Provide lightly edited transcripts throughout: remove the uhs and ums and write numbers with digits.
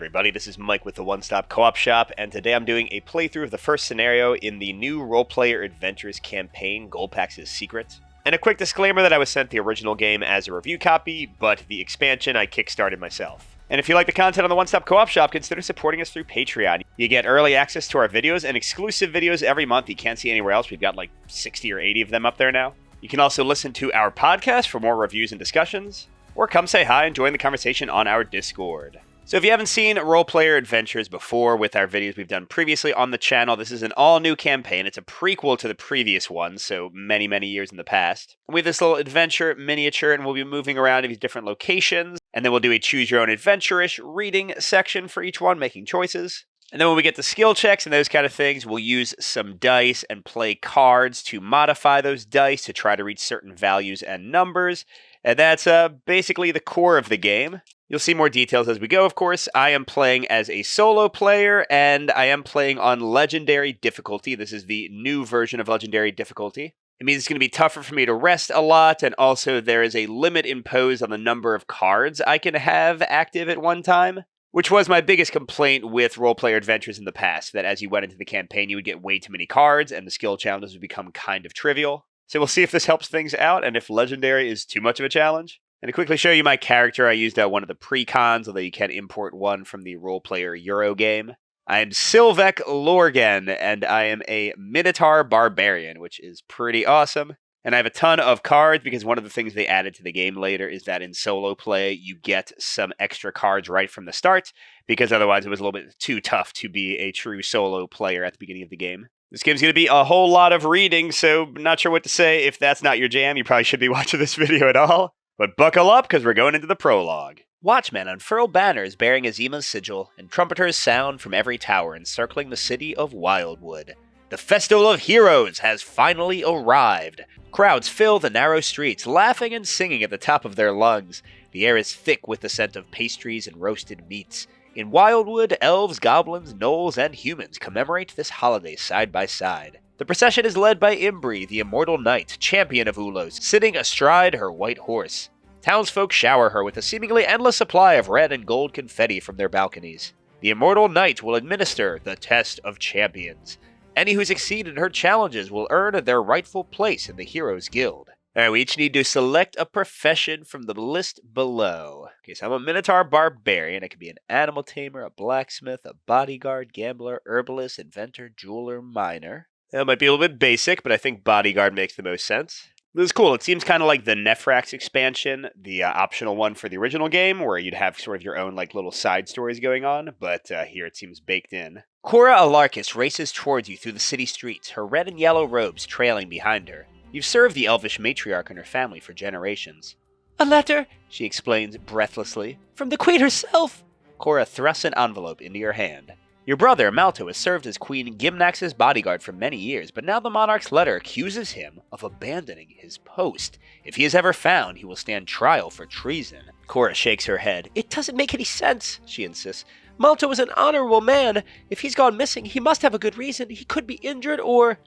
everybody, this is Mike with the One Stop Co-op Shop, and today I'm doing a playthrough of the first scenario in the new Roleplayer Adventures campaign, Gulpax's Secret. And a quick disclaimer that I was sent the original game as a review copy, but the expansion I kickstarted myself. And if you like the content on the One Stop Co-op Shop, consider supporting us through Patreon. You get early access to our videos and exclusive videos every month you can't see anywhere else. We've got like 60 or 80 of them up there now. You can also listen to our podcast for more reviews and discussions, or come say hi and join the conversation on our Discord. So if you haven't seen Roleplayer Adventures before with our videos we've done previously on the channel, this is an all-new campaign. It's a prequel to the previous one, so many, many years in the past. We have this little adventure miniature, and we'll be moving around to these different locations, and then we'll do a choose-your-own-adventure-ish reading section for each one, making choices. And then when we get to skill checks and those kind of things, we'll use some dice and play cards to modify those dice to try to reach certain values and numbers. And that's basically the core of the game. You'll see more details as we go, of course. I am playing as a solo player, and I am playing on Legendary difficulty. This is the new version of Legendary difficulty. It means it's going to be tougher for me to rest a lot, and also there is a limit imposed on the number of cards I can have active at one time, which was my biggest complaint with Roleplayer Adventures in the past, that as you went into the campaign, you would get way too many cards, and the skill challenges would become kind of trivial. So we'll see if this helps things out, and if Legendary is too much of a challenge. And to quickly show you my character, I used one of the precons, although you can import one from the Roleplayer Euro game. I am Sylvek Lorgan, and I am a Minotaur Barbarian, which is pretty awesome. And I have a ton of cards, because one of the things they added to the game later is that in solo play, you get some extra cards right from the start, because otherwise it was a little bit too tough to be a true solo player at the beginning of the game. This game's going to be a whole lot of reading, so not sure what to say. If that's not your jam, you probably should be watching this video at all. But buckle up, because we're going into the prologue. Watchmen unfurl banners bearing Azima's sigil, and trumpeters sound from every tower encircling the city of Wildwood. The Festival of Heroes has finally arrived. Crowds fill the narrow streets, laughing and singing at the top of their lungs. The air is thick with the scent of pastries and roasted meats. In Wildwood, elves, goblins, gnolls, and humans commemorate this holiday side by side. The procession is led by Imbri, the immortal knight, champion of Ulos, sitting astride her white horse. Townsfolk shower her with a seemingly endless supply of red and gold confetti from their balconies. The immortal knight will administer the Test of Champions. Any who succeed in her challenges will earn their rightful place in the Heroes Guild. Alright, we each need to select a profession from the list below. Okay, so I'm a Minotaur Barbarian. I could be an animal tamer, a blacksmith, a bodyguard, gambler, herbalist, inventor, jeweler, miner. That might be a little bit basic, but I think bodyguard makes the most sense. This is cool. It seems kind of like the Nephrax expansion, the optional one for the original game, where you'd have sort of your own like little side stories going on, but here it seems baked in. House of Alarkus races towards you through the city streets, her red and yellow robes trailing behind her. You've served the elvish matriarch and her family for generations. "A letter," she explains breathlessly, "from the queen herself." Cora thrusts an envelope into your hand. Your brother, Malto, has served as Queen Gimnax's bodyguard for many years, but now the monarch's letter accuses him of abandoning his post. If he is ever found, he will stand trial for treason. Cora shakes her head. "It doesn't make any sense," she insists. "Malto is an honorable man. If he's gone missing, he must have a good reason. He could be injured or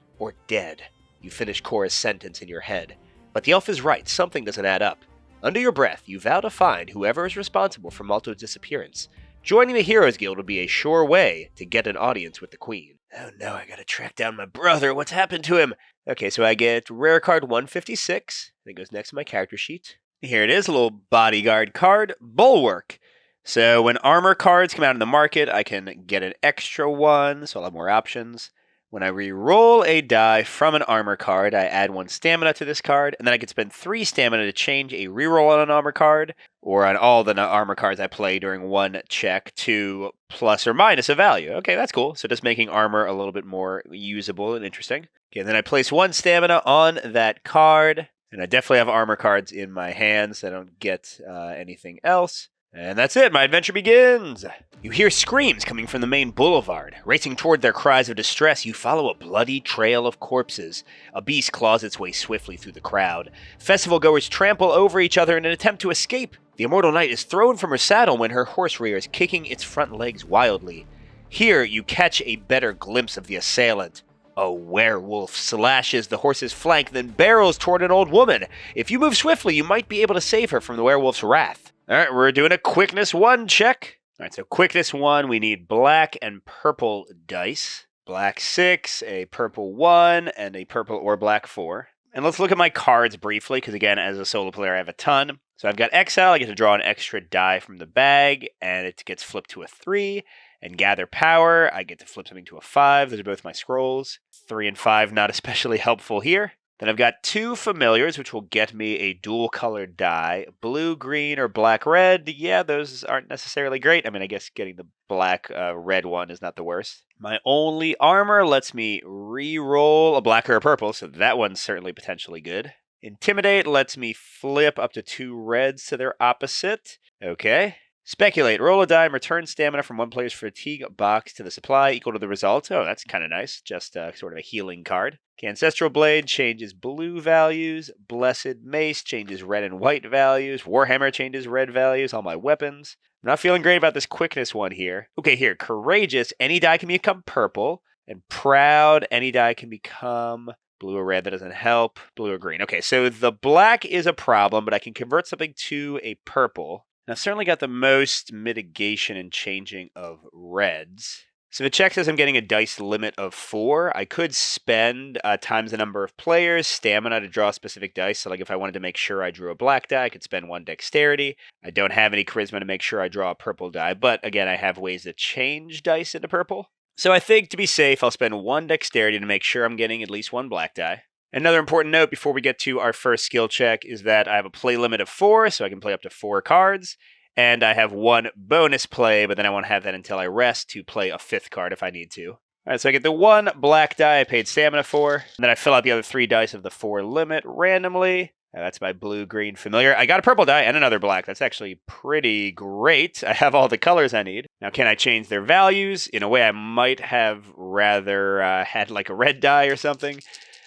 dead." You finish Cora's sentence in your head. But the elf is right. Something doesn't add up. Under your breath, you vow to find whoever is responsible for Malto's disappearance. Joining the Heroes Guild will be a sure way to get an audience with the Queen. Oh no, I gotta track down my brother. What's happened to him? Okay, so I get rare card 156. That goes next to my character sheet. Here it is, a little bodyguard card. Bulwark. So when armor cards come out in the market, I can get an extra one, so I'll have more options. When I re-roll a die from an armor card, I add 1 stamina to this card, and then I can spend 3 stamina to change a reroll on an armor card, or on all the armor cards I play during one check to plus or minus a value. Okay, that's cool. So just making armor a little bit more usable and interesting. Okay, then I place 1 stamina on that card, and I definitely have armor cards in my hands, so I don't get anything else. And that's it, my adventure begins! You hear screams coming from the main boulevard. Racing toward their cries of distress, you follow a bloody trail of corpses. A beast claws its way swiftly through the crowd. Festival goers trample over each other in an attempt to escape. The immortal knight is thrown from her saddle when her horse rears, kicking its front legs wildly. Here, you catch a better glimpse of the assailant. A werewolf slashes the horse's flank, then barrels toward an old woman. If you move swiftly, you might be able to save her from the werewolf's wrath. Alright, we're doing a quickness 1 check. All right, so quickness 1, we need black and purple dice. Black 6, a purple 1, and a purple or black 4. And let's look at my cards briefly, because again, as a solo player, I have a ton. So I've got Exile, I get to draw an extra die from the bag, and it gets flipped to a 3. And Gather Power, I get to flip something to a 5. Those are both my scrolls. 3 and 5, not especially helpful here. Then I've got 2 familiars, which will get me a dual-colored die. Blue, green, or black-red. Yeah, those aren't necessarily great. I mean, I guess getting the black-red one is not the worst. My only armor lets me re-roll a black or a purple, so that one's certainly potentially good. Intimidate lets me flip up to 2 reds to their opposite. Okay. Speculate. Roll a die and return stamina from one player's fatigue box to the supply equal to the result. Oh, that's kind of nice. Just sort of a healing card. Okay, Ancestral Blade changes blue values. Blessed Mace changes red and white values. Warhammer changes red values. All my weapons. I'm not feeling great about this quickness one here. Okay, here. Courageous. Any die can become purple. And Proud. Any die can become blue or red. That doesn't help. Blue or green. Okay, so the black is a problem, but I can convert something to a purple. And I've certainly got the most mitigation and changing of reds. So the check says I'm getting a dice limit of 4. I could spend times the number of players, stamina to draw specific dice. So like if I wanted to make sure I drew a black die, I could spend 1 dexterity. I don't have any charisma to make sure I draw a purple die. But again, I have ways to change dice into purple. So I think to be safe, I'll spend 1 dexterity to make sure I'm getting at least 1 black die. Another important note before we get to our first skill check is that I have a play limit of 4, so I can play up to 4 cards. And I have 1 bonus play, but then I won't have that until I rest to play a 5th card if I need to. All right, so I get the 1 black die I paid stamina for. And then I fill out the other 3 dice of the 4 limit randomly. That's my blue-green familiar. I got a purple die and another black. That's actually pretty great. I have all the colors I need. Now, can I change their values? In a way, I might have rather had like a red die or something.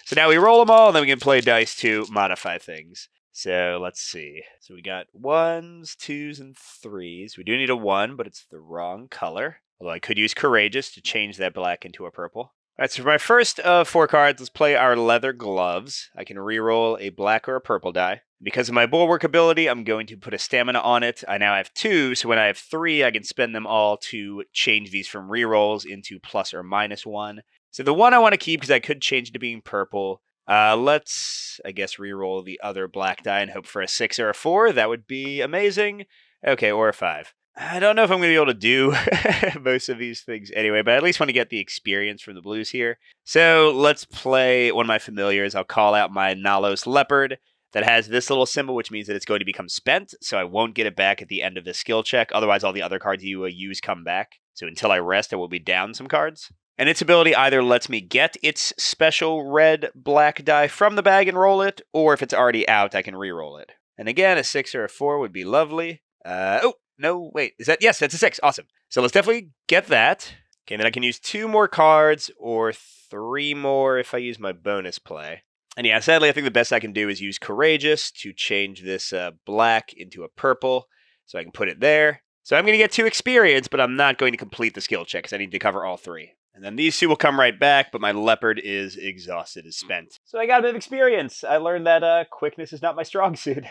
So now we roll them all, and then we can play dice to modify things. So let's see. So we got 1s, 2s, and 3s. We do need a 1, but it's the wrong color. Although I could use Courageous to change that black into a purple. All right, so for my first of 4 cards, let's play our Leather Gloves. I can reroll a black or a purple die. Because of my Bulwark ability, I'm going to put a stamina on it. I now have 2, so when I have 3, I can spend them all to change these from rerolls into plus or minus 1. So the 1 I want to keep because I could change it to being purple. Let's, I guess, reroll the other black die and hope for a 6 or a 4. That would be amazing. Okay, or a 5. I don't know if I'm going to be able to do most of these things anyway, but I at least want to get the experience from the blues here. So let's play one of my familiars. I'll call out my Nalos Leopard that has this little symbol, which means that it's going to become spent, so I won't get it back at the end of the skill check. Otherwise, all the other cards you use come back. So until I rest, I will be down some cards. And its ability either lets me get its special red-black die from the bag and roll it, or if it's already out, I can re-roll it. And again, a 6 or a 4 would be lovely. Oh, no, wait, is that? Yes, that's a 6. Awesome. So let's definitely get that. Okay, then I can use 2 more cards, or 3 more if I use my bonus play. And yeah, sadly, I think the best I can do is use Courageous to change this black into a purple, so I can put it there. So I'm going to get 2 experience, but I'm not going to complete the skill check, because I need to cover all 3. And then these 2 will come right back, but my leopard is exhausted, is spent. So I got a bit of experience. I learned that quickness is not my strong suit.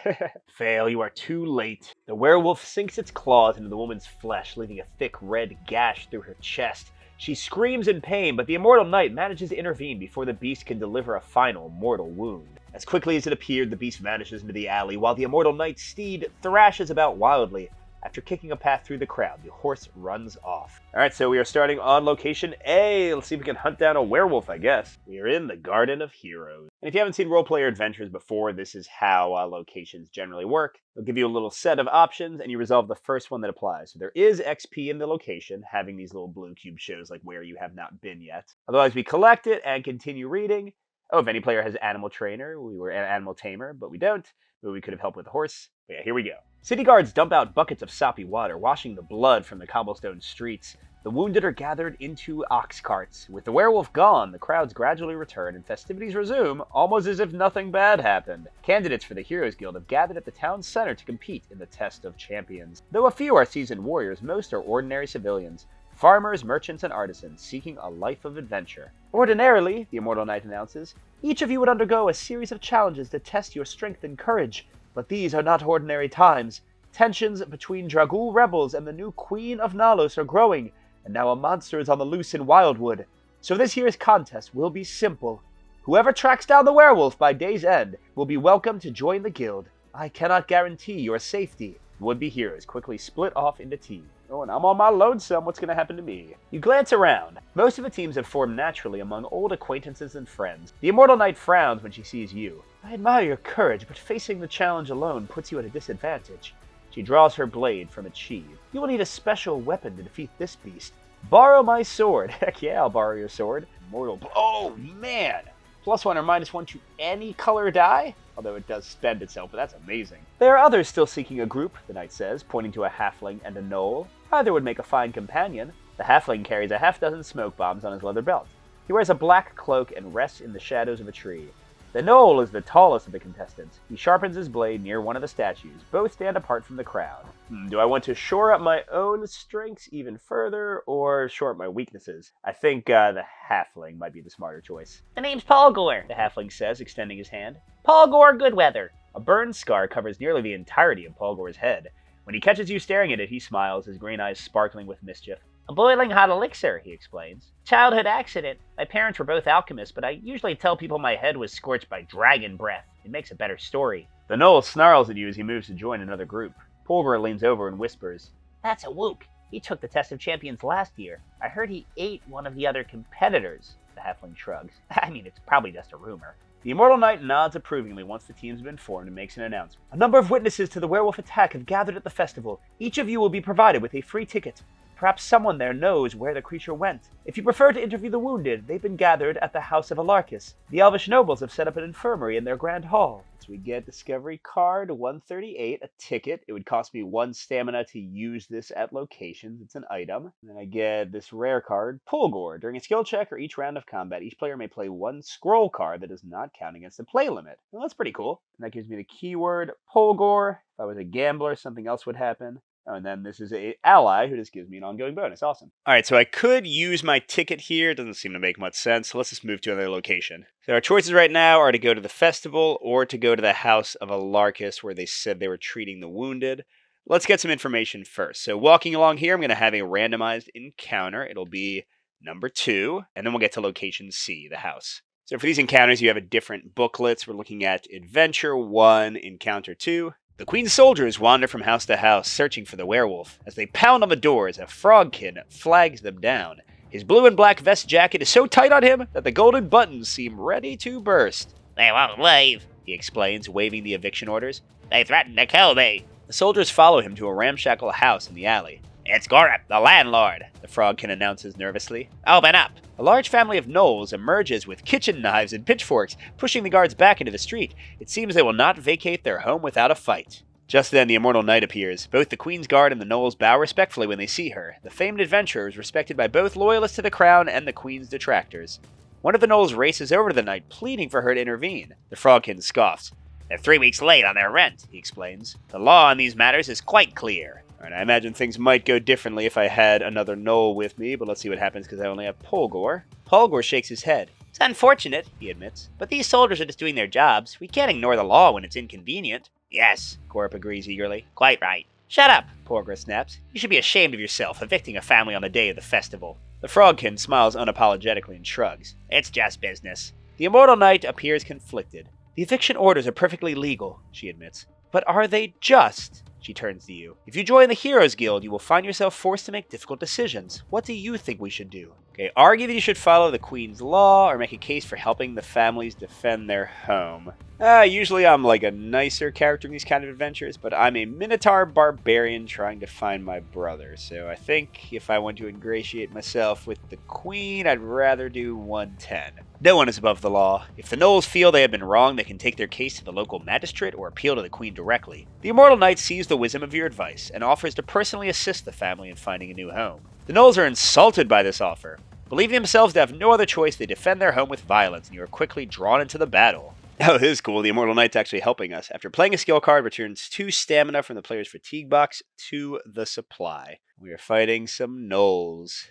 Fail, you are too late. The werewolf sinks its claws into the woman's flesh, leaving a thick red gash through her chest. She screams in pain, but the immortal knight manages to intervene before the beast can deliver a final mortal wound. As quickly as it appeared, the beast vanishes into the alley, while the immortal knight's steed thrashes about wildly. After kicking a path through the crowd, the horse runs off. Alright, so we are starting on location A. Let's see if we can hunt down a werewolf, I guess. We are in the Garden of Heroes. And if you haven't seen role-player adventures before, this is how locations generally work. They'll give you a little set of options, and you resolve the first one that applies. So there is XP in the location, having these little blue cube shows like where you have not been yet. Otherwise, we collect it and continue reading. Oh, if any player has Animal Trainer, we were an Animal Tamer, but we don't. But we could have helped with the horse. But yeah, here we go. City guards dump out buckets of soppy water, washing the blood from the cobblestone streets. The wounded are gathered into ox carts. With the werewolf gone, the crowds gradually return and festivities resume, almost as if nothing bad happened. Candidates for the Heroes Guild have gathered at the town center to compete in the Test of Champions. Though a few are seasoned warriors, most are ordinary civilians. Farmers, merchants, and artisans seeking a life of adventure. Ordinarily, the Immortal Knight announces, each of you would undergo a series of challenges to test your strength and courage. But these are not ordinary times. Tensions between Dragul rebels and the new Queen of Nalos are growing, and now a monster is on the loose in Wildwood. So this year's contest will be simple. Whoever tracks down the werewolf by day's end will be welcome to join the guild. I cannot guarantee your safety. Would-be heroes quickly split off into teams. Oh, and I'm on my lonesome. What's going to happen to me? You glance around. Most of the teams have formed naturally among old acquaintances and friends. The Immortal Knight frowns when she sees you. I admire your courage, but facing the challenge alone puts you at a disadvantage. She draws her blade from its sheath. You will need a special weapon to defeat this beast. Borrow my sword. Heck yeah, I'll borrow your sword. Oh, man! +1 or -1 to any color die? Although it does spend itself, but that's amazing. There are others still seeking a group, the knight says, pointing to a halfling and a gnoll. Either would make a fine companion. The halfling carries a half-dozen smoke bombs on his leather belt. He wears a black cloak and rests in the shadows of a tree. The gnoll is the tallest of the contestants. He sharpens his blade near one of the statues. Both stand apart from the crowd. Do I want to shore up my own strengths even further, or shore up my weaknesses? I think the halfling might be the smarter choice. The name's Paul Gore, The halfling says, extending his hand. Paul Gore Goodweather. A burn scar covers nearly the entirety of Paul Gore's head. When he catches you staring at it, he smiles, his green eyes sparkling with mischief. A boiling hot elixir, he explains. Childhood accident. My parents were both alchemists, but I usually tell people my head was scorched by dragon breath. It makes a better story. The gnoll snarls at you as he moves to join another group. Polgar leans over and whispers, That's a wook. He took the test of champions last year. I heard he ate one of the other competitors. The halfling shrugs. I mean, it's probably just a rumor. The Immortal Knight nods approvingly once the teams have been formed and makes an announcement. A number of witnesses to the werewolf attack have gathered at the festival. Each of you will be provided with a free ticket. Perhaps someone there knows where the creature went. If you prefer to interview the wounded, they've been gathered at the House of Alarkus. The Elvish nobles have set up an infirmary in their grand hall. So we get Discovery Card 138, a ticket. It would cost me 1 stamina to use this at locations. It's an item. And then I get this rare card, Polgore. During a skill check or each round of combat, each player may play 1 scroll card that does not count against the play limit. Well, that's pretty cool. And that gives me the keyword Polgore. If I was a gambler, something else would happen. Oh, and then this is an ally who just gives me an ongoing bonus. Awesome. All right, so I could use my ticket here. It doesn't seem to make much sense. So let's just move to another location. So our choices right now are to go to the festival or to go to the House of Alarkus, where they said they were treating the wounded. Let's get some information first. So walking along here, I'm going to have a randomized encounter. It'll be number 2, and then we'll get to location C, the house. So for these encounters, you have different booklets. We're looking at Adventure 1, Encounter 2. The Queen's soldiers wander from house to house, searching for the werewolf. As they pound on the doors, a frogkin flags them down. His blue and black vest jacket is so tight on him that the golden buttons seem ready to burst. They won't leave, He explains, waving the eviction orders. They threatened to kill me. The soldiers follow him to a ramshackle house in the alley. It's Gorup, the landlord, The frogkin announces nervously. Open up. A large family of gnolls emerges with kitchen knives and pitchforks, pushing the guards back into the street. It seems they will not vacate their home without a fight. Just then, the Immortal Knight appears. Both the Queen's Guard and the gnolls bow respectfully when they see her. The famed adventurer is respected by both loyalists to the crown and the Queen's detractors. One of the gnolls races over to the knight, pleading for her to intervene. The frogkin scoffs. They're 3 weeks late on their rent, he explains. The law on these matters is quite clear. Alright, I imagine things might go differently if I had another gnoll with me, but let's see what happens because I only have Polgore. Polgore shakes his head. It's unfortunate, he admits, but these soldiers are just doing their jobs. We can't ignore the law when it's inconvenient. Yes, Gorup agrees eagerly. Quite right. Shut up, Polgore snaps. You should be ashamed of yourself, evicting a family on the day of the festival. The frogkin smiles unapologetically and shrugs. It's just business. The Immortal Knight appears conflicted. The eviction orders are perfectly legal, she admits. But are they just? She turns to you. If you join the Heroes Guild, you will find yourself forced to make difficult decisions. What do you think we should do? Okay, argue that you should follow the Queen's law or make a case for helping the families defend their home. Usually I'm like a nicer character in these kind of adventures, but I'm a Minotaur barbarian trying to find my brother. So I think if I want to ingratiate myself with the Queen, I'd rather do 110. No one is above the law. If the gnolls feel they have been wrong, they can take their case to the local magistrate or appeal to the Queen directly. The Immortal Knight sees the wisdom of your advice and offers to personally assist the family in finding a new home. The gnolls are insulted by this offer. Believing themselves to have no other choice, they defend their home with violence, and you are quickly drawn into the battle. Oh, this is cool. The Immortal Knight's actually helping us. After playing a skill card, returns 2 stamina from the player's fatigue box to the supply. We are fighting some gnolls.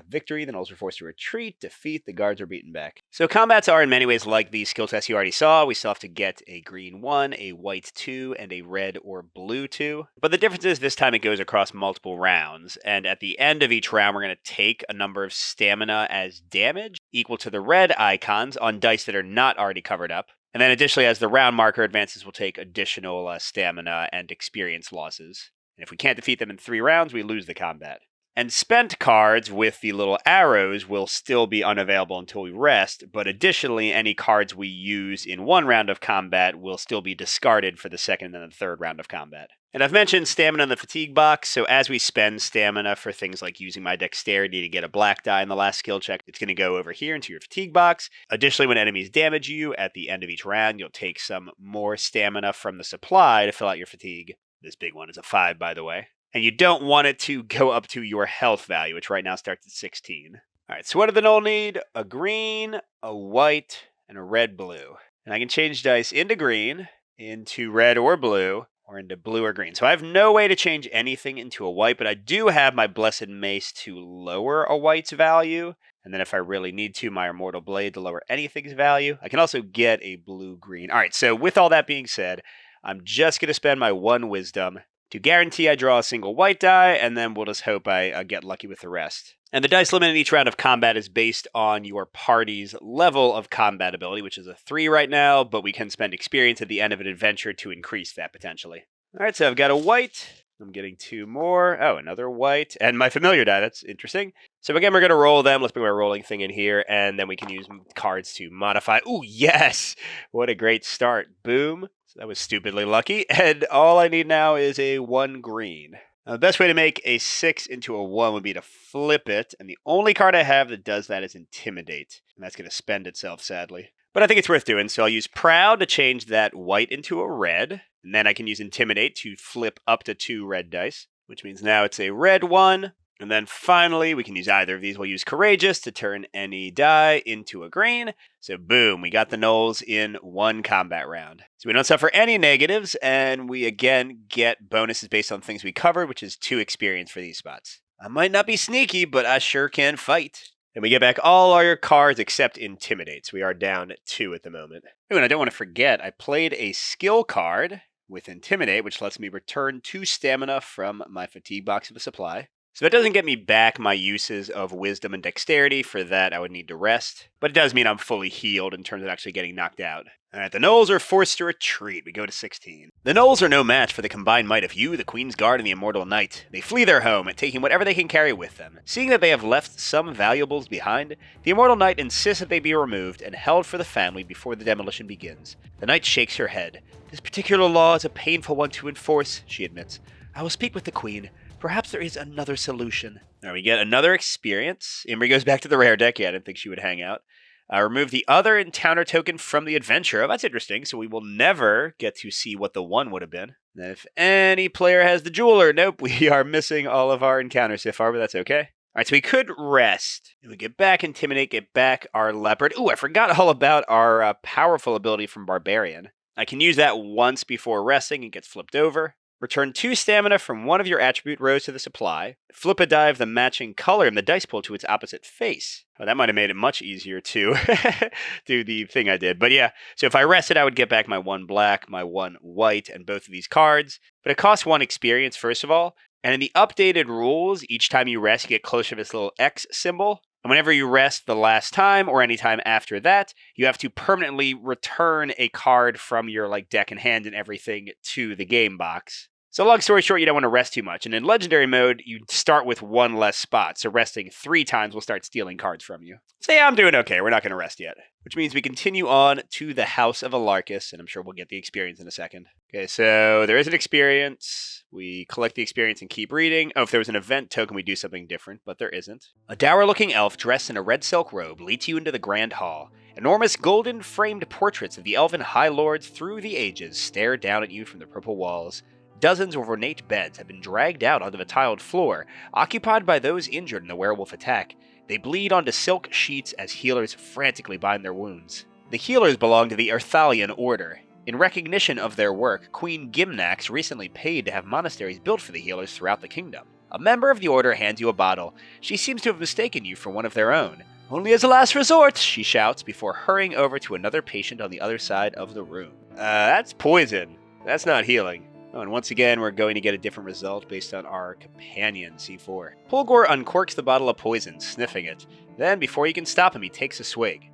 Victory, the gnolls are forced to retreat. Defeat, the guards are beaten back. So combats are in many ways like the skill test you already saw. We still have to get a green 1, a white 2, and a red or blue 2. But the difference is this time it goes across multiple rounds. And at the end of each round, we're going to take a number of stamina as damage equal to the red icons on dice that are not already covered up. And then additionally, as the round marker advances, we'll take additional stamina and experience losses. And if we can't defeat them in 3 rounds, we lose the combat. And spent cards with the little arrows will still be unavailable until we rest, but additionally, any cards we use in 1 round of combat will still be discarded for the 2nd and the 3rd round of combat. And I've mentioned stamina in the fatigue box, so as we spend stamina for things like using my dexterity to get a black die in the last skill check, it's going to go over here into your fatigue box. Additionally, when enemies damage you at the end of each round, you'll take some more stamina from the supply to fill out your fatigue. This big one is a 5, by the way. And you don't want it to go up to your health value, which right now starts at 16. All right, so what do the gnoll need? A green, a white, and a red-blue. And I can change dice into green, into red or blue, or into blue or green. So I have no way to change anything into a white, but I do have my Blessed Mace to lower a white's value. And then if I really need to, my Immortal Blade to lower anything's value. I can also get a blue-green. All right, so with all that being said, I'm just going to spend my 1 wisdom to guarantee I draw a single white die, and then we'll just hope I get lucky with the rest. And the dice limit in each round of combat is based on your party's level of combat ability, which is a 3 right now, but we can spend experience at the end of an adventure to increase that potentially. All right, so I've got a white. I'm getting 2 more. Oh, another white. And my familiar die. That's interesting. So again, we're going to roll them. Let's bring my rolling thing in here, and then we can use cards to modify. Ooh, yes! What a great start. Boom. That was stupidly lucky, and all I need now is a 1 green. Now, the best way to make a 6 into a 1 would be to flip it, and the only card I have that does that is Intimidate, and that's going to spend itself, sadly. But I think it's worth doing, so I'll use Proud to change that white into a red, and then I can use Intimidate to flip up to 2 red dice, which means now it's a red 1. And then finally, we can use either of these. We'll use Courageous to turn any die into a green. So boom, we got the gnolls in 1 combat round. So we don't suffer any negatives, and we again get bonuses based on things we covered, which is 2 experience for these spots. I might not be sneaky, but I sure can fight. And we get back all our cards except Intimidate. So we are down 2 at the moment. Oh, and I don't want to forget, I played a skill card with Intimidate, which lets me return 2 stamina from my fatigue box of a supply. So that doesn't get me back my uses of Wisdom and Dexterity. For that, I would need to rest. But it does mean I'm fully healed in terms of actually getting knocked out. Alright, the gnolls are forced to retreat. We go to 16. The gnolls are no match for the combined might of you, the Queen's Guard, and the Immortal Knight. They flee their home, taking whatever they can carry with them. Seeing that they have left some valuables behind, the Immortal Knight insists that they be removed and held for the family before the demolition begins. The Knight shakes her head. This particular law is a painful one to enforce, she admits. I will speak with the Queen. Perhaps there is another solution. Now we get another experience. Imri goes back to the rare deck. Yeah, I didn't think she would hang out. Remove the other encounter token from the adventure. Oh, that's interesting. So we will never get to see what the 1 would have been. And if any player has the jeweler, nope, we are missing all of our encounters so far, but that's okay. All right, so we could rest. And we get back Intimidate, get back our Leopard. Ooh, I forgot all about our powerful ability from Barbarian. I can use that once before resting. It gets flipped over. Return 2 stamina from one of your attribute rows to the supply. Flip a die of the matching color in the dice pool to its opposite face. Oh, that might have made it much easier to do the thing I did. But yeah, so if I rested, I would get back my 1 black, my 1 white, and both of these cards. But it costs 1 experience, first of all. And in the updated rules, each time you rest, you get closer to this little X symbol. And whenever you rest the last time or any time after that, you have to permanently return a card from your deck and hand and everything to the game box. So long story short, you don't want to rest too much. And in Legendary mode, you start with 1 less spot. So resting 3 times will start stealing cards from you. So yeah, I'm doing okay. We're not going to rest yet. Which means we continue on to the House of Alarkus, and I'm sure we'll get the experience in a second. Okay, so there is an experience. We collect the experience and keep reading. Oh, if there was an event token, we do something different, but there isn't. A dour-looking elf dressed in a red silk robe leads you into the Grand Hall. Enormous golden-framed portraits of the elven high lords through the ages stare down at you from the purple walls. Dozens of ornate beds have been dragged out onto the tiled floor, occupied by those injured in the werewolf attack. They bleed onto silk sheets as healers frantically bind their wounds. The healers belong to the Erthalian Order. In recognition of their work, Queen Gimnax recently paid to have monasteries built for the healers throughout the kingdom. A member of the order hands you a bottle. She seems to have mistaken you for one of their own. Only as a last resort, she shouts before hurrying over to another patient on the other side of the room. That's poison. That's not healing. Oh, and once again, we're going to get a different result based on our companion, C4. Pulgor uncorks the bottle of poison, sniffing it. Then, before you can stop him, he takes a swig.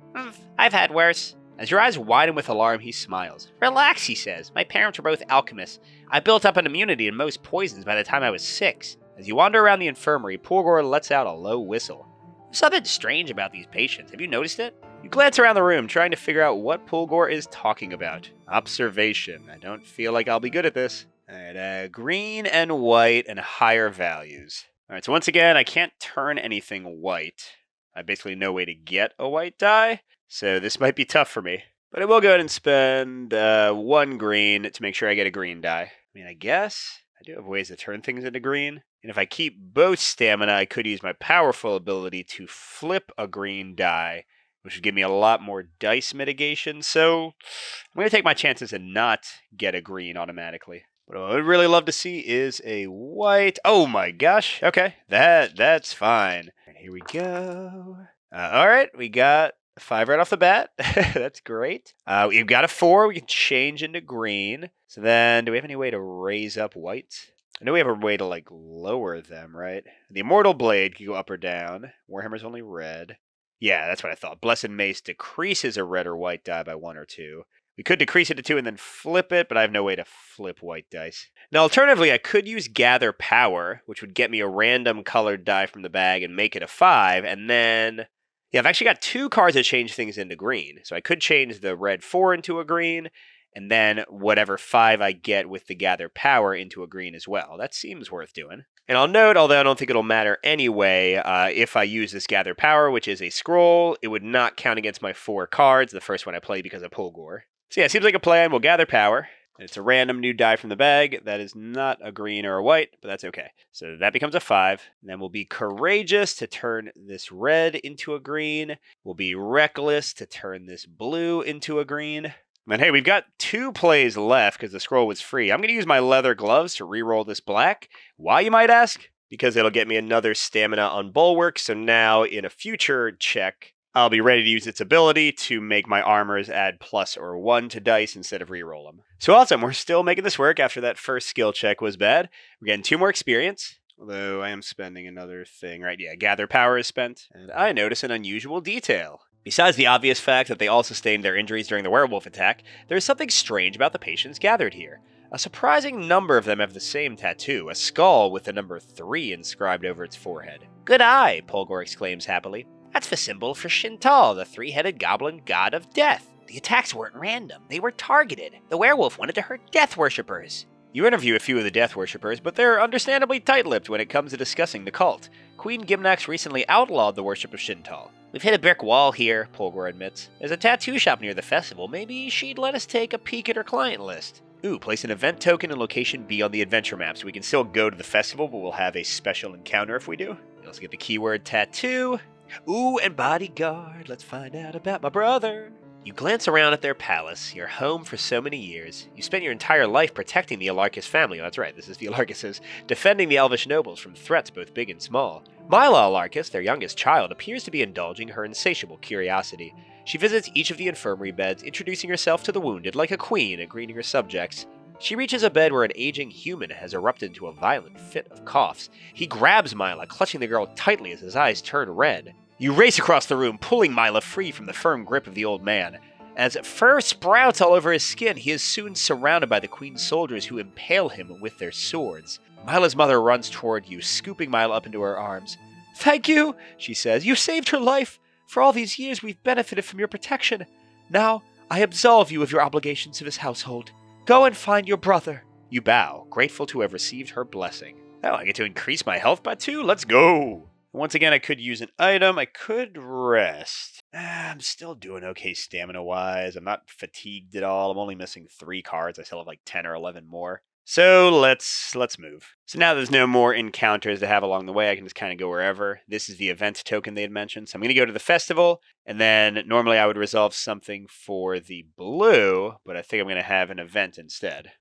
I've had worse. As your eyes widen with alarm, he smiles. Relax, he says. My parents were both alchemists. I built up an immunity to most poisons by the time I was 6. As you wander around the infirmary, Pulgor lets out a low whistle. There's something strange about these patients. Have you noticed it? You glance around the room, trying to figure out what Pulgor is talking about. Observation. I don't feel like I'll be good at this. Alright, green and white and higher values. Alright, so once again, I can't turn anything white. I have basically no way to get a white die, so this might be tough for me. But I will go ahead and spend 1 green to make sure I get a green die. I mean, I guess I do have ways to turn things into green. And if I keep both stamina, I could use my powerful ability to flip a green die, which would give me a lot more dice mitigation. So I'm going to take my chances and not get a green automatically. What I would really love to see is a white. Oh my gosh. Okay, that's fine. And here we go. All right, we got a 5 right off the bat. That's great. We've got a 4. We can change into green. So then, do we have any way to raise up white? I know we have a way to, like, lower them, right? The Immortal Blade can go up or down. Warhammer's only red. Yeah, that's what I thought. Blessed Mace decreases a red or white die by 1 or 2. We could decrease it to 2 and then flip it, but I have no way to flip white dice. Now, alternatively, I could use Gather Power, which would get me a random colored die from the bag and make it a 5, and then... Yeah, I've actually got 2 cards that change things into green. So I could change the red 4 into a green, and then whatever 5 I get with the Gather Power into a green as well. That seems worth doing. And I'll note, although I don't think it'll matter anyway, if I use this Gather Power, which is a scroll, it would not count against my 4 cards, the first one I play because of Pulgor. So yeah, it seems like a plan. We'll Gather Power. And it's a random new die from the bag. That is not a green or a white, but that's okay. So that becomes a 5. And then we'll be Courageous to turn this red into a green. We'll be Reckless to turn this blue into a green. And hey, we've got 2 plays left because the scroll was free. I'm going to use my leather gloves to reroll this black. Why, you might ask? Because it'll get me another stamina on Bulwark. So now in a future check, I'll be ready to use its ability to make my armors add plus or 1 to dice instead of reroll them. So awesome, we're still making this work after that first skill check was bad. We're getting 2 more experience, although I am spending another thing, right? Yeah, Gather Power is spent. And I notice an unusual detail. Besides the obvious fact that they all sustained their injuries during the werewolf attack, there is something strange about the patients gathered here. A surprising number of them have the same tattoo, a skull with the number 3 inscribed over its forehead. Good eye, Pulgor exclaims happily. That's the symbol for Shintal, the 3-headed goblin god of death. The attacks weren't random, they were targeted. The werewolf wanted to hurt death worshippers. You interview a few of the death worshippers, but they're understandably tight-lipped when it comes to discussing the cult. Queen Gimnax recently outlawed the worship of Shintal. We've hit a brick wall here, Pulgor admits. There's a tattoo shop near the festival. Maybe she'd let us take a peek at her client list. Ooh, place an event token in location B on the adventure map, so we can still go to the festival, but we'll have a special encounter if we do. You also get the keyword tattoo. Ooh, and bodyguard. Let's find out about my brother. You glance around at their palace, your home for so many years. You spent your entire life protecting the Alarkus family. Oh, that's right, this is the Alarkuses. Defending the elvish nobles from threats both big and small. Mila Alarkus, their youngest child, appears to be indulging her insatiable curiosity. She visits each of the infirmary beds, introducing herself to the wounded like a queen and greeting her subjects. She reaches a bed where an aging human has erupted into a violent fit of coughs. He grabs Mila, clutching the girl tightly as his eyes turn red. You race across the room, pulling Mila free from the firm grip of the old man. As fur sprouts all over his skin, he is soon surrounded by the queen's soldiers who impale him with their swords. Mila's mother runs toward you, scooping Mila up into her arms. "Thank you," she says. "You saved her life. For all these years we've benefited from your protection. Now I absolve you of your obligations to this household. Go and find your brother." You bow, grateful to have received her blessing. Oh, I get to increase my health by 2? Let's go! Once again, I could use an item. I could rest. I'm still doing okay stamina-wise. I'm not fatigued at all. I'm only missing 3 cards. I still have like 10 or 11 more. So let's move. So now there's no more encounters to have along the way. I can just kind of go wherever. This is the event token they had mentioned. So I'm going to go to the festival, and then normally I would resolve something for the blue, but I think I'm going to have an event instead.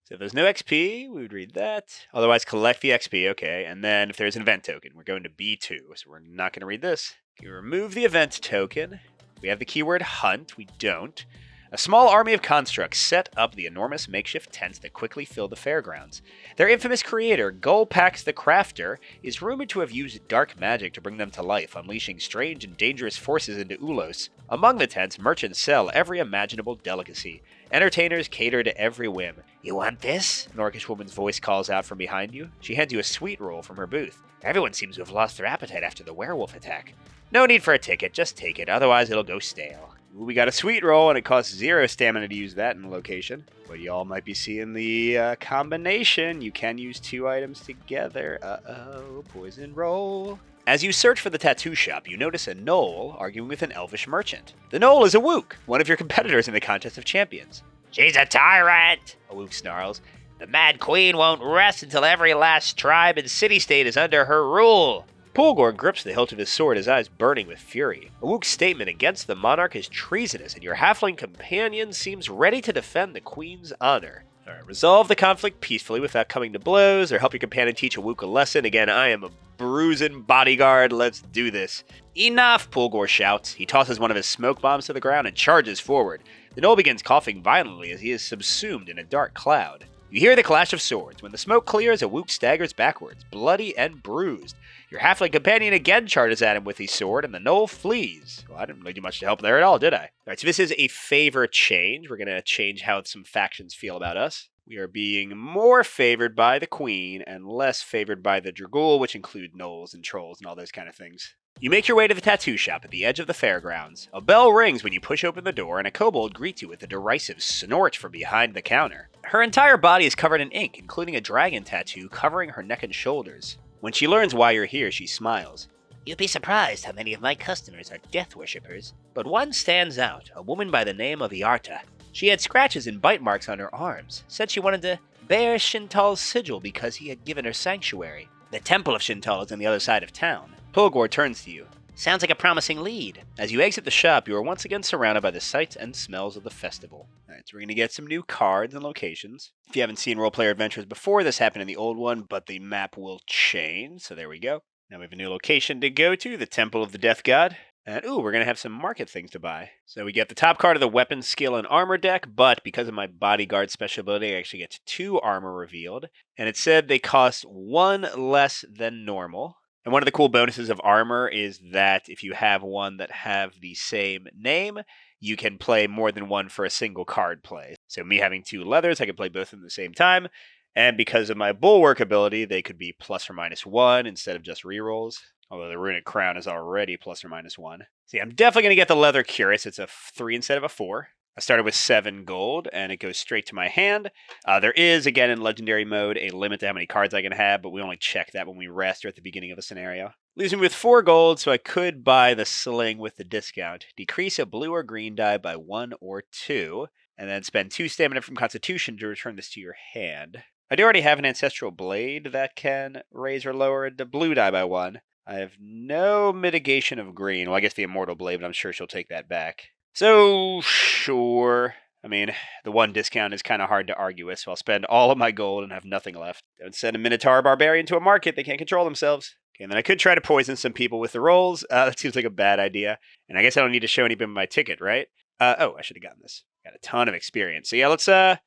So if there's no XP, we would read that. Otherwise, collect the XP, okay. And then if there's an event token, we're going to B2, so we're not going to read this. Okay, remove the event token. We have the keyword hunt, we don't. A small army of constructs set up the enormous makeshift tents that quickly fill the fairgrounds. Their infamous creator, Gulpax the Crafter, is rumored to have used dark magic to bring them to life, unleashing strange and dangerous forces into Ulos. Among the tents, merchants sell every imaginable delicacy. Entertainers cater to every whim. You want this? An orcish woman's voice calls out from behind you. She hands you a sweet roll from her booth. Everyone seems to have lost their appetite after the werewolf attack. No need for a ticket, just take it, otherwise it'll go stale. Ooh, we got a sweet roll, and it costs 0 stamina to use that in the location. But y'all might be seeing the combination. You can use 2 items together. Uh-oh, poison roll. As you search for the tattoo shop, you notice a gnoll arguing with an elvish merchant. The gnoll is a Wook, one of your competitors in the Contest of Champions. She's a tyrant, a Wook snarls. The Mad Queen won't rest until every last tribe and city-state is under her rule. Pulgor grips the hilt of his sword, his eyes burning with fury. A Wook's statement against the monarch is treasonous, and your halfling companion seems ready to defend the queen's honor. Alright, resolve the conflict peacefully without coming to blows, or help your companion teach a Wook a lesson. Again, I am a bruising bodyguard, let's do this. Enough, Pulgor shouts. He tosses one of his smoke bombs to the ground and charges forward. The gnoll begins coughing violently as he is subsumed in a dark cloud. You hear the clash of swords. When the smoke clears, a Wook staggers backwards, bloody and bruised. Your halfling companion again charges at him with his sword, and the gnoll flees. Well, I didn't really do much to help there at all, did I? Alright, so this is a favor change. We're going to change how some factions feel about us. We are being more favored by the queen and less favored by the Dragul, which include gnolls and trolls and all those kind of things. You make your way to the tattoo shop at the edge of the fairgrounds. A bell rings when you push open the door, and a kobold greets you with a derisive snort from behind the counter. Her entire body is covered in ink, including a dragon tattoo covering her neck and shoulders. When she learns why you're here, she smiles. You'd be surprised how many of my customers are death worshippers, but one stands out, a woman by the name of Iarta. She had scratches and bite marks on her arms, said she wanted to bear Shintal's sigil because he had given her sanctuary. The temple of Shintal is on the other side of town. Pulgor turns to you. Sounds like a promising lead. As you exit the shop, you are once again surrounded by the sights and smells of the festival. Alright, so we're going to get some new cards and locations. If you haven't seen Role Player Adventures before, this happened in the old one, but the map will change, so there we go. Now we have a new location to go to, the Temple of the Death God. And ooh, we're going to have some market things to buy. So we get the top card of the weapon, skill, and armor deck, but because of my bodyguard special ability, I actually get 2 armor revealed. And it said they cost 1 less than normal. And one of the cool bonuses of armor is that if you have one that have the same name, you can play more than one for a single card play. So me having 2 leathers, I can play both of them at the same time. And because of my bulwark ability, they could be plus or minus 1 instead of just rerolls. Although the runic crown is already plus or minus 1. See, I'm definitely going to get the leather cuirass. It's a 3 instead of a 4. I started with 7 gold, and it goes straight to my hand. There is, again, in Legendary mode, a limit to how many cards I can have, but we only check that when we rest or at the beginning of a scenario. Leaves me with 4 gold, so I could buy the sling with the discount. Decrease a blue or green die by 1 or 2, and then spend 2 stamina from Constitution to return this to your hand. I do already have an Ancestral Blade that can raise or lower the blue die by 1. I have no mitigation of green. Well, I guess the Immortal Blade, but I'm sure she'll take that back. So, sure. I mean, the 1 discount is kind of hard to argue with, so I'll spend all of my gold and have nothing left. Don't send a Minotaur Barbarian to a market. They can't control themselves. Okay, and then I could try to poison some people with the rolls. That seems like a bad idea. And I guess I don't need to show anybody my ticket, right? Oh, I should have gotten this. Got a ton of experience. So yeah, let's, I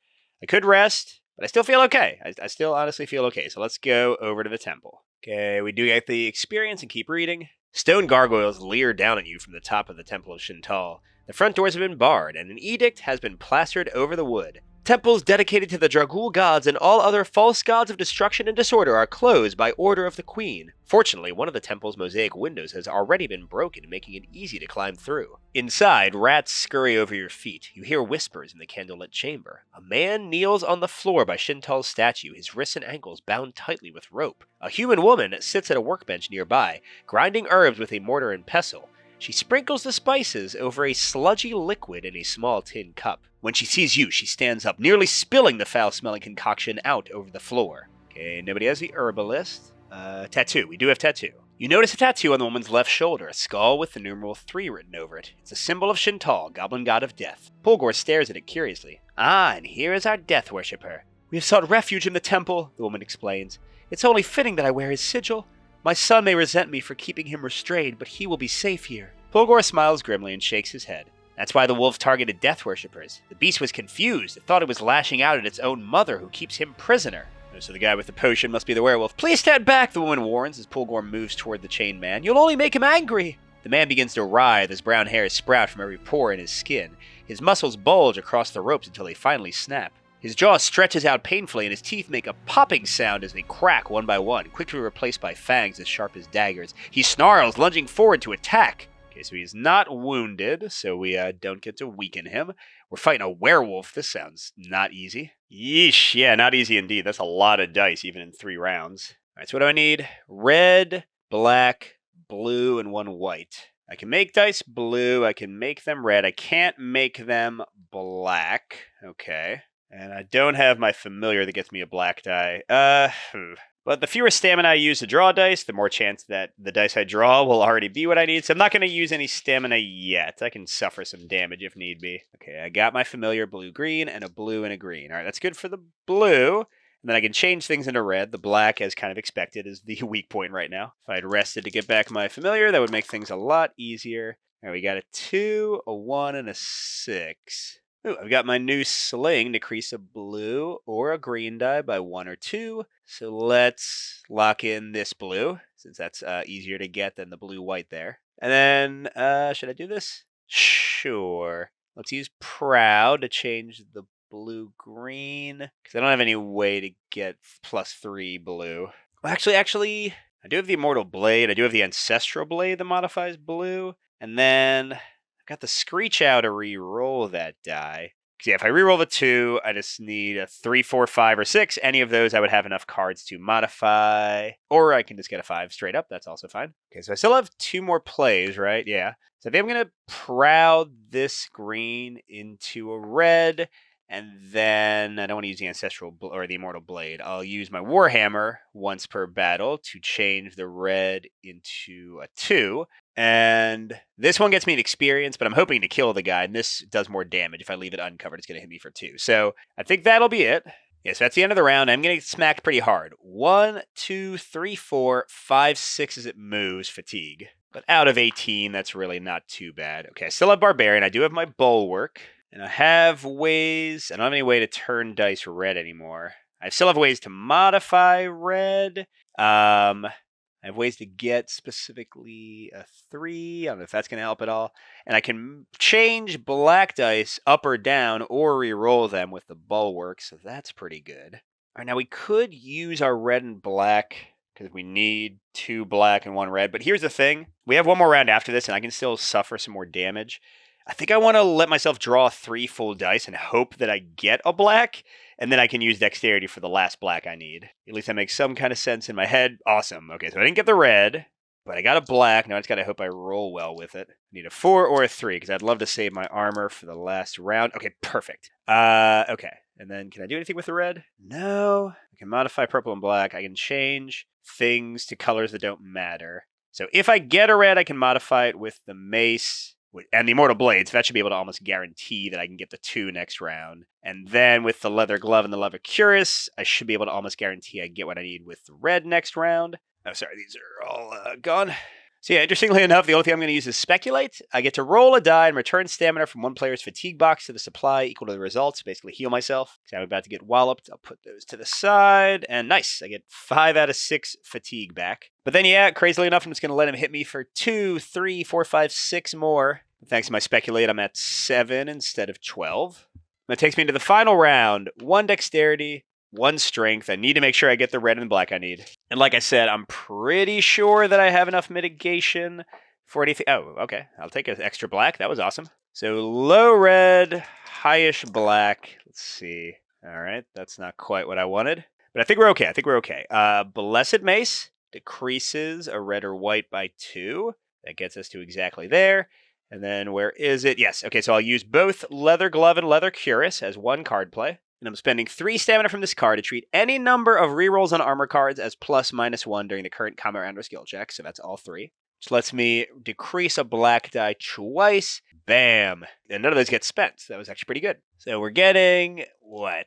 could rest, but I still feel okay. I still honestly feel okay. So let's go over to the temple. Okay, we do get the experience and keep reading. Stone gargoyles leer down at you from the top of the Temple of Shintal. The front doors have been barred, and an edict has been plastered over the wood. Temples dedicated to the Dragul gods and all other false gods of destruction and disorder are closed by order of the queen. Fortunately, one of the temple's mosaic windows has already been broken, making it easy to climb through. Inside, rats scurry over your feet. You hear whispers in the candlelit chamber. A man kneels on the floor by Shintal's statue, his wrists and ankles bound tightly with rope. A human woman sits at a workbench nearby, grinding herbs with a mortar and pestle. She sprinkles the spices over a sludgy liquid in a small tin cup. When she sees you, she stands up, nearly spilling the foul-smelling concoction out over the floor. Okay, nobody has the herbalist. Tattoo. We do have tattoo. You notice a tattoo on the woman's left shoulder, a skull with the numeral 3 written over it. It's a symbol of Shintal, goblin god of death. Pulgor stares at it curiously. Ah, and here is our death worshipper. We have sought refuge in the temple, the woman explains. It's only fitting that I wear his sigil. My son may resent me for keeping him restrained, but he will be safe here. Pulgor smiles grimly and shakes his head. That's why the wolf targeted death worshippers. The beast was confused. It thought it was lashing out at its own mother, who keeps him prisoner. So the guy with the potion must be the werewolf. Please stand back, the woman warns as Pulgor moves toward the chained man. You'll only make him angry. The man begins to writhe as brown hairs sprout from every pore in his skin. His muscles bulge across the ropes until they finally snap. His jaw stretches out painfully and his teeth make a popping sound as they crack one by one, quickly replaced by fangs as sharp as daggers. He snarls, lunging forward to attack. Okay, so he's not wounded, so we don't get to weaken him. We're fighting a werewolf. This sounds not easy. Yeesh, yeah, not easy indeed. That's a lot of dice, even in 3 rounds. All right, so what do I need? Red, black, blue, and 1 white. I can make dice blue. I can make them red. I can't make them black. Okay. And I don't have my familiar that gets me a black die. But the fewer stamina I use to draw dice, the more chance that the dice I draw will already be what I need. So I'm not going to use any stamina yet. I can suffer some damage if need be. Okay, I got my familiar blue-green and a blue and a green. All right, that's good for the blue. And then I can change things into red. The black, as kind of expected, is the weak point right now. If I'd rested to get back my familiar, that would make things a lot easier. All right, we got a 2, a 1, and a 6. Ooh, I've got my new sling, decrease a blue or a green die by 1 or 2. So let's lock in this blue, since that's easier to get than the blue-white there. And then, should I do this? Sure. Let's use Proud to change the blue-green, because I don't have any way to get +3 blue. Well, actually, I do have the Immortal Blade. I do have the Ancestral Blade that modifies blue. And then I've got the Screech Owl to re-roll that die. Because yeah, if I re-roll the 2, I just need a 3, 4, 5, or 6. Any of those, I would have enough cards to modify. Or I can just get a 5 straight up. That's also fine. Okay, so I still have 2 more plays, right? Yeah. So I think I'm going to Proud this green into a red. And then I don't want to use the Ancestral or the Immortal Blade. I'll use my Warhammer once per battle to change the red into a 2. And this one gets me an experience, but I'm hoping to kill the guy, and this does more damage. If I leave it uncovered, it's going to hit me for 2. So I think that'll be it. Yeah, so that's the end of the round. I'm going to get smacked pretty hard. 1, 2, 3, 4, 5, 6 as it moves, fatigue. But out of 18, that's really not too bad. Okay, I still have Barbarian. I do have my Bulwark. And I have ways, I don't have any way to turn dice red anymore. I still have ways to modify red. I have ways to get specifically a 3. I don't know if that's going to help at all. And I can change black dice up or down or re-roll them with the Bulwark, so that's pretty good. All right, now we could use our red and black because we need 2 black and 1 red. But here's the thing. We have 1 more round after this, and I can still suffer some more damage. I think I want to let myself draw 3 full dice and hope that I get a black, and then I can use dexterity for the last black I need. At least that makes some kind of sense in my head. Awesome. Okay, so I didn't get the red, but I got a black. Now I just got to hope I roll well with it. I need a 4 or a 3, because I'd love to save my armor for the last round. Okay, perfect. Okay. And then can I do anything with the red? No. I can modify purple and black. I can change things to colors that don't matter. So if I get a red, I can modify it with the mace and the Immortal Blades. So that should be able to almost guarantee that I can get the 2 next round. And then with the Leather Glove and the Leather Cuirass, I should be able to almost guarantee I get what I need with the red next round. Oh, sorry, these are all gone. So yeah, interestingly enough, the only thing I'm going to use is Speculate. I get to roll a die and return stamina from one player's fatigue box to the supply equal to the results. Basically heal myself. So I'm about to get walloped. I'll put those to the side. And nice, I get 5 out of 6 fatigue back. But then yeah, crazily enough, I'm just going to let him hit me for 2, 3, 4, 5, 6 more. Thanks to my Speculate, I'm at 7 instead of 12. That takes me to the final round. 1 dexterity, 1 strength. I need to make sure I get the red and black I need. And like I said, I'm pretty sure that I have enough mitigation for anything. Oh, okay. I'll take an extra black. That was awesome. So low red, highish black. Let's see. All right. That's not quite what I wanted. But I think we're okay. Blessed Mace decreases a red or white by 2. That gets us to exactly there. And then where is it? Yes. Okay, so I'll use both Leather Glove and Leather Cuirass as 1 card play. And I'm spending 3 stamina from this card to treat any number of rerolls on armor cards as +/-1 during the current combat round or skill check. So that's all 3. Which lets me decrease a black die twice. Bam. And none of those get spent. So that was actually pretty good. So we're getting, what?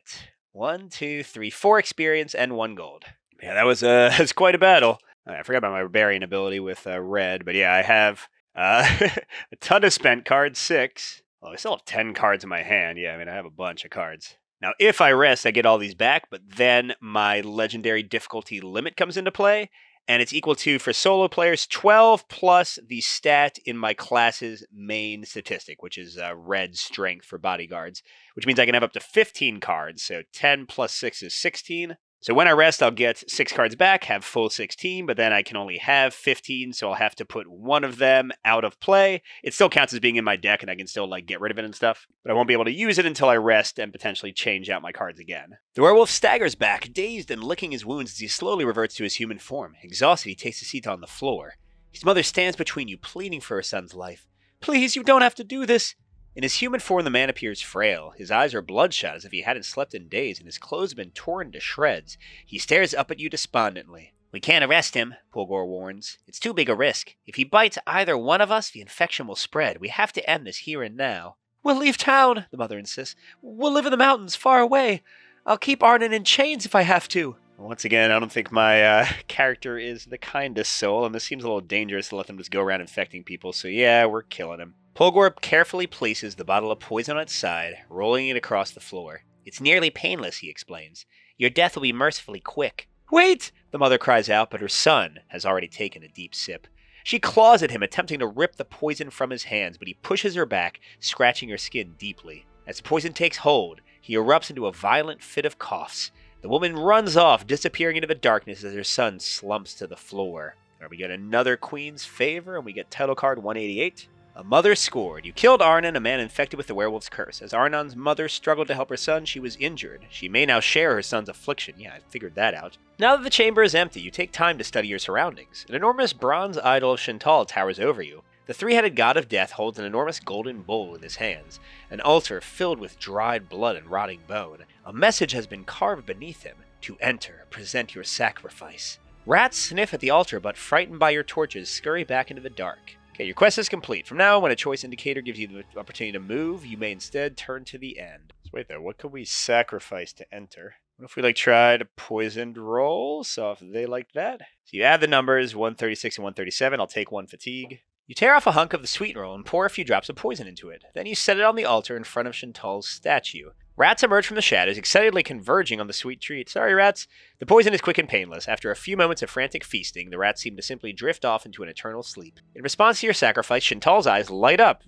1, 2, 3, 4 experience and 1 gold. Yeah, that was that's quite a battle. I forgot about my barbarian ability with red, but yeah, I have a ton of spent cards, 6. Well, I still have 10 cards in my hand. Yeah, I mean, I have a bunch of cards. Now, if I rest, I get all these back, but then my legendary difficulty limit comes into play, and it's equal to, for solo players, 12 plus the stat in my class's main statistic, which is red strength for bodyguards, which means I can have up to 15 cards, so 10 plus 6 is 16. So when I rest, I'll get 6 cards back, have full 16, but then I can only have 15, so I'll have to put one of them out of play. It still counts as being in my deck, and I can still get rid of it and stuff, but I won't be able to use it until I rest and potentially change out my cards again. The werewolf staggers back, dazed and licking his wounds as he slowly reverts to his human form. Exhausted, he takes a seat on the floor. His mother stands between you, pleading for her son's life. "Please, you don't have to do this." In his human form, the man appears frail. His eyes are bloodshot as if he hadn't slept in days, and his clothes have been torn to shreds. He stares up at you despondently. "We can't arrest him," Pulgor warns. "It's too big a risk. If he bites either one of us, the infection will spread. We have to end this here and now." "We'll leave town," the mother insists. "We'll live in the mountains, far away. I'll keep Arnon in chains if I have to." Once again, I don't think my character is the kindest soul, and this seems a little dangerous to let them just go around infecting people, so yeah, we're killing him. Pulgor carefully places the bottle of poison on its side, rolling it across the floor. "It's nearly painless," he explains. "Your death will be mercifully quick." "Wait!" the mother cries out, but her son has already taken a deep sip. She claws at him, attempting to rip the poison from his hands, but he pushes her back, scratching her skin deeply. As the poison takes hold, he erupts into a violent fit of coughs. The woman runs off, disappearing into the darkness as her son slumps to the floor. Or we get another Queen's Favor, and we get title card 188. A mother scored. You killed Arnon, a man infected with the werewolf's curse. As Arnon's mother struggled to help her son, she was injured. She may now share her son's affliction. Yeah, I figured that out. Now that the chamber is empty, you take time to study your surroundings. An enormous bronze idol of Chantal towers over you. The three-headed god of death holds an enormous golden bowl in his hands, an altar filled with dried blood and rotting bone. A message has been carved beneath him. To enter, present your sacrifice. Rats sniff at the altar, but frightened by your torches, scurry back into the dark. Okay, your quest is complete. From now on, when a choice indicator gives you the opportunity to move, you may instead turn to the end. So wait there, what could we sacrifice to enter? What if we tried a poisoned roll? So if they like that. So you add the numbers, 136 and 137. I'll take 1 fatigue. You tear off a hunk of the sweet roll and pour a few drops of poison into it. Then you set it on the altar in front of Chantal's statue. Rats emerge from the shadows, excitedly converging on the sweet treat. Sorry, rats. The poison is quick and painless. After a few moments of frantic feasting, the rats seem to simply drift off into an eternal sleep. In response to your sacrifice, Chantal's eyes light up.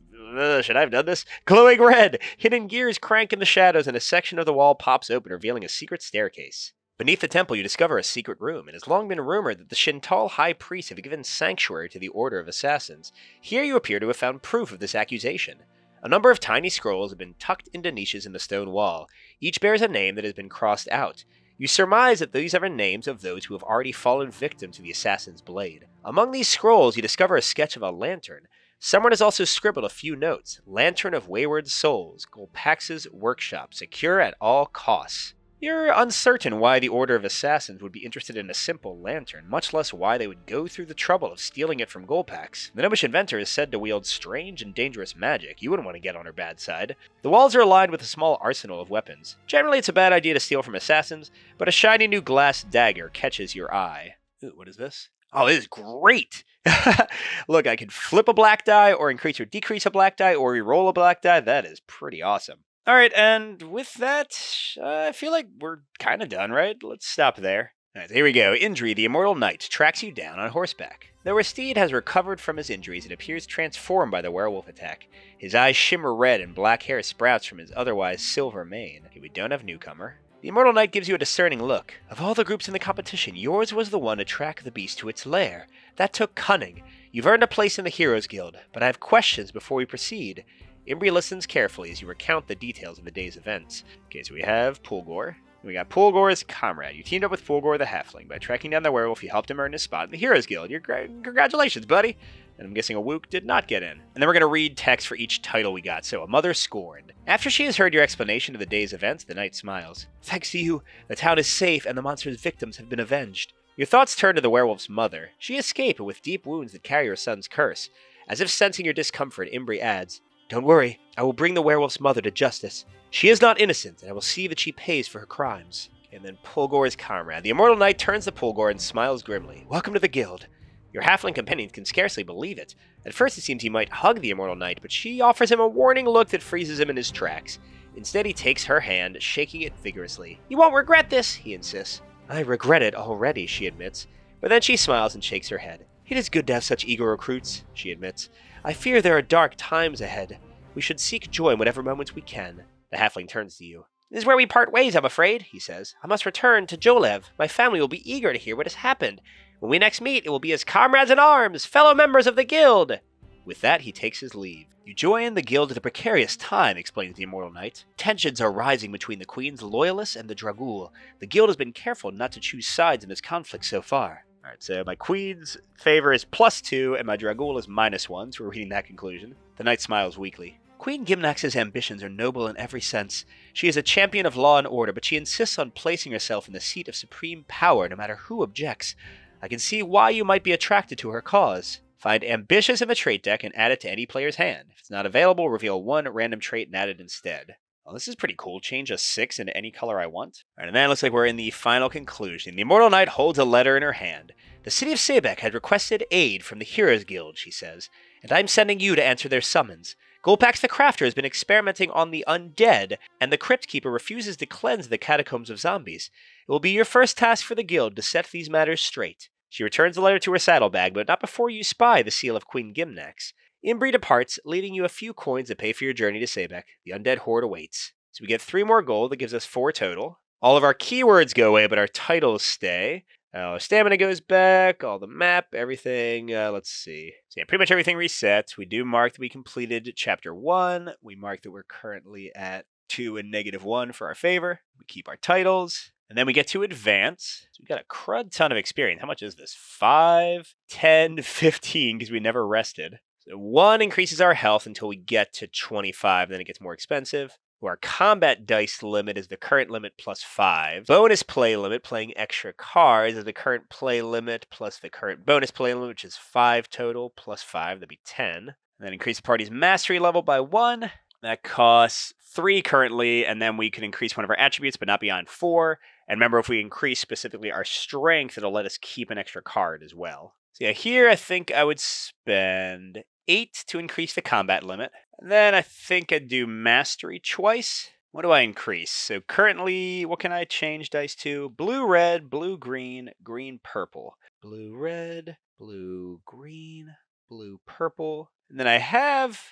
Should I have done this? Glowing red! Hidden gears crank in the shadows, and a section of the wall pops open, revealing a secret staircase. Beneath the temple, you discover a secret room. It has long been rumored that the Chantal High Priests have given sanctuary to the Order of Assassins. Here you appear to have found proof of this accusation. A number of tiny scrolls have been tucked into niches in the stone wall. Each bears a name that has been crossed out. You surmise that these are the names of those who have already fallen victim to the assassin's blade. Among these scrolls, you discover a sketch of a lantern. Someone has also scribbled a few notes. Lantern of Wayward Souls, Gulpax's workshop, secure at all costs. You're uncertain why the Order of Assassins would be interested in a simple lantern, much less why they would go through the trouble of stealing it from Gulpax. The gnomish inventor is said to wield strange and dangerous magic. You wouldn't want to get on her bad side. The walls are lined with a small arsenal of weapons. Generally, it's a bad idea to steal from assassins, but a shiny new glass dagger catches your eye. Ooh, what is this? Oh, this is great! Look, I can flip a black die, or increase or decrease a black die, or re-roll a black die. That is pretty awesome. Alright, and with that, I feel like we're kind of done, right? Let's stop there. Alright, here we go. Indri, the immortal knight, tracks you down on horseback. Though our steed has recovered from his injuries and appears transformed by the werewolf attack. His eyes shimmer red and black hair sprouts from his otherwise silver mane. Okay, we don't have newcomer. The immortal knight gives you a discerning look. Of all the groups in the competition, yours was the one to track the beast to its lair. That took cunning. You've earned a place in the Heroes Guild, but I have questions before we proceed. Imbri listens carefully as you recount the details of the day's events. Okay, so we have Pulgor. We got Pulgor's comrade. You teamed up with Pulgor the Halfling. By tracking down the werewolf, you helped him earn his spot in the Heroes Guild. Congratulations, buddy! And I'm guessing a Wook did not get in. And then we're going to read text for each title we got. So, A Mother Scorned. After she has heard your explanation of the day's events, the knight smiles. Thanks to you, the town is safe and the monster's victims have been avenged. Your thoughts turn to the werewolf's mother. She escaped with deep wounds that carry her son's curse. As if sensing your discomfort, Imbri adds, Don't worry, I will bring the werewolf's mother to justice. She is not innocent, and I will see that she pays for her crimes. And then Pulgor's comrade. The immortal knight turns to Pulgor and smiles grimly. Welcome to the guild. Your halfling companion can scarcely believe it. At first it seems he might hug the immortal knight, but she offers him a warning look that freezes him in his tracks. Instead he takes her hand, shaking it vigorously. You won't regret this, he insists. I regret it already, she admits. But then she smiles and shakes her head. It is good to have such eager recruits, she admits. I fear there are dark times ahead. We should seek joy in whatever moments we can. The halfling turns to you. This is where we part ways, I'm afraid, he says. I must return to Jolev. My family will be eager to hear what has happened. When we next meet, it will be as comrades in arms, fellow members of the guild. With that, he takes his leave. You join the guild at a precarious time, explains the immortal knight. Tensions are rising between the queen's loyalists and the Dragul. The guild has been careful not to choose sides in this conflict so far. Alright, so my queen's favor is +2, and my Dragul is -1, so we're reading that conclusion. The knight smiles weakly. Queen Gimnax's ambitions are noble in every sense. She is a champion of law and order, but she insists on placing herself in the seat of supreme power no matter who objects. I can see why you might be attracted to her cause. Find Ambitious in the trait deck and add it to any player's hand. If it's not available, reveal one random trait and add it instead. Well, this is pretty cool. Change a 6 into any color I want. Alright, and then it looks like we're in the final conclusion. The Immortal Knight holds a letter in her hand. The city of Sebek had requested aid from the Heroes Guild, she says, and I'm sending you to answer their summons. Gulpax the Crafter has been experimenting on the undead, and the Crypt Keeper refuses to cleanse the catacombs of zombies. It will be your first task for the guild to set these matters straight. She returns the letter to her saddlebag, but not before you spy the seal of Queen Gimnax. Imbri departs, leaving you a few coins to pay for your journey to Sebek. The undead horde awaits. So we get 3 more gold, that gives us 4 total. All of our keywords go away, but our titles stay. Our stamina goes back, all the map, everything. Let's see. So yeah, pretty much everything resets. We do mark that we completed chapter 1. We mark that we're currently at 2 and -1 for our favor. We keep our titles. And then we get to advance. So we got a crud ton of experience. How much is this? 5, 10, 15, because we never rested. So 1 increases our health until we get to 25, then it gets more expensive. Our combat dice limit is the current limit +5. Bonus play limit, playing extra cards, is the current play limit plus the current bonus play limit, which is 5 total, +5, that'd be 10. And then increase the party's mastery level by 1. That costs 3 currently, and then we can increase one of our attributes, but not beyond 4. And remember, if we increase specifically our strength, it'll let us keep an extra card as well. So yeah, here I think I would spend 8 to increase the combat limit. And then I think I'd do mastery twice. What do I increase? So currently, what can I change dice to? Blue, red, blue, green, green, purple. Blue, red, blue, green, blue, purple. And then I have...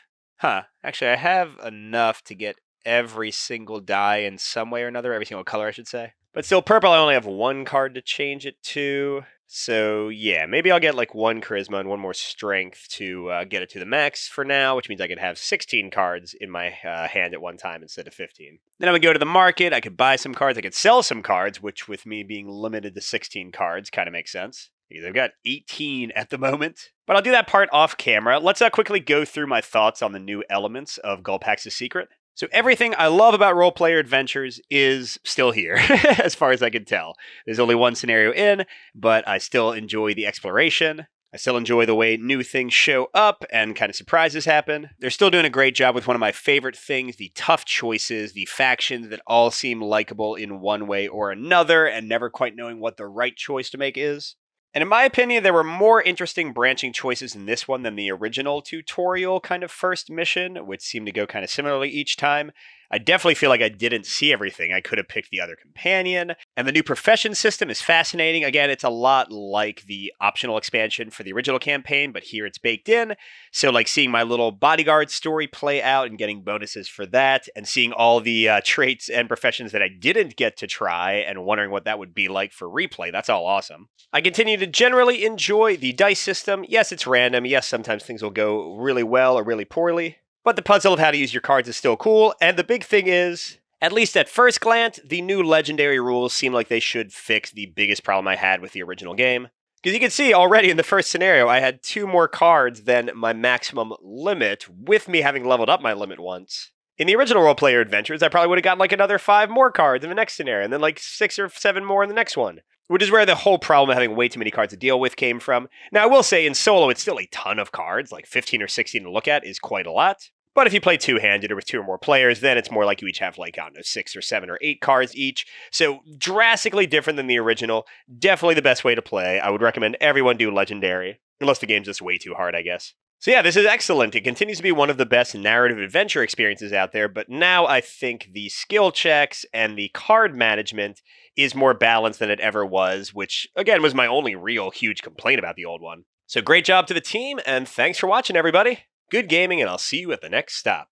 Actually, I have enough to get every single die in some way or another. Every single color, I should say. But still, purple, I only have 1 card to change it to. So, yeah, maybe I'll get like 1 charisma and 1 more strength to get it to the max for now, which means I could have 16 cards in my hand at one time instead of 15. Then I would go to the market, I could buy some cards, I could sell some cards, which with me being limited to 16 cards kind of makes sense. Because I've got 18 at the moment. But I'll do that part off camera. Let's quickly go through my thoughts on the new elements of Gulpax's Secret. So everything I love about role-player adventures is still here, as far as I can tell. There's only 1 scenario in, but I still enjoy the exploration. I still enjoy the way new things show up and kind of surprises happen. They're still doing a great job with one of my favorite things, the tough choices, the factions that all seem likable in one way or another, and never quite knowing what the right choice to make is. And in my opinion, there were more interesting branching choices in this one than the original tutorial kind of first mission, which seemed to go kind of similarly each time. I definitely feel like I didn't see everything. I could have picked the other companion. And the new profession system is fascinating. Again, it's a lot like the optional expansion for the original campaign, but here it's baked in. So like seeing my little bodyguard story play out and getting bonuses for that, and seeing all the traits and professions that I didn't get to try and wondering what that would be like for replay. That's all awesome. I continue to generally enjoy the dice system. Yes, it's random. Yes, sometimes things will go really well or really poorly. But the puzzle of how to use your cards is still cool, and the big thing is, at least at first glance, the new legendary rules seem like they should fix the biggest problem I had with the original game. Because you can see already in the first scenario, I had 2 more cards than my maximum limit, with me having leveled up my limit once. In the original role-player adventures, I probably would have gotten like another 5 more cards in the next scenario, and then like 6 or 7 more in the next one. Which is where the whole problem of having way too many cards to deal with came from. Now, I will say in solo, it's still a ton of cards, like 15 or 16 to look at is quite a lot. But if you play two-handed or with 2 or more players, then it's more like you each have, like, I don't know, 6 or 7 or 8 cards each. So drastically different than the original. Definitely the best way to play. I would recommend everyone do Legendary. Unless the game's just way too hard, I guess. So yeah, this is excellent. It continues to be one of the best narrative adventure experiences out there, but now I think the skill checks and the card management is more balanced than it ever was, which, again, was my only real huge complaint about the old one. So great job to the team, and thanks for watching, everybody. Good gaming, and I'll see you at the next stop.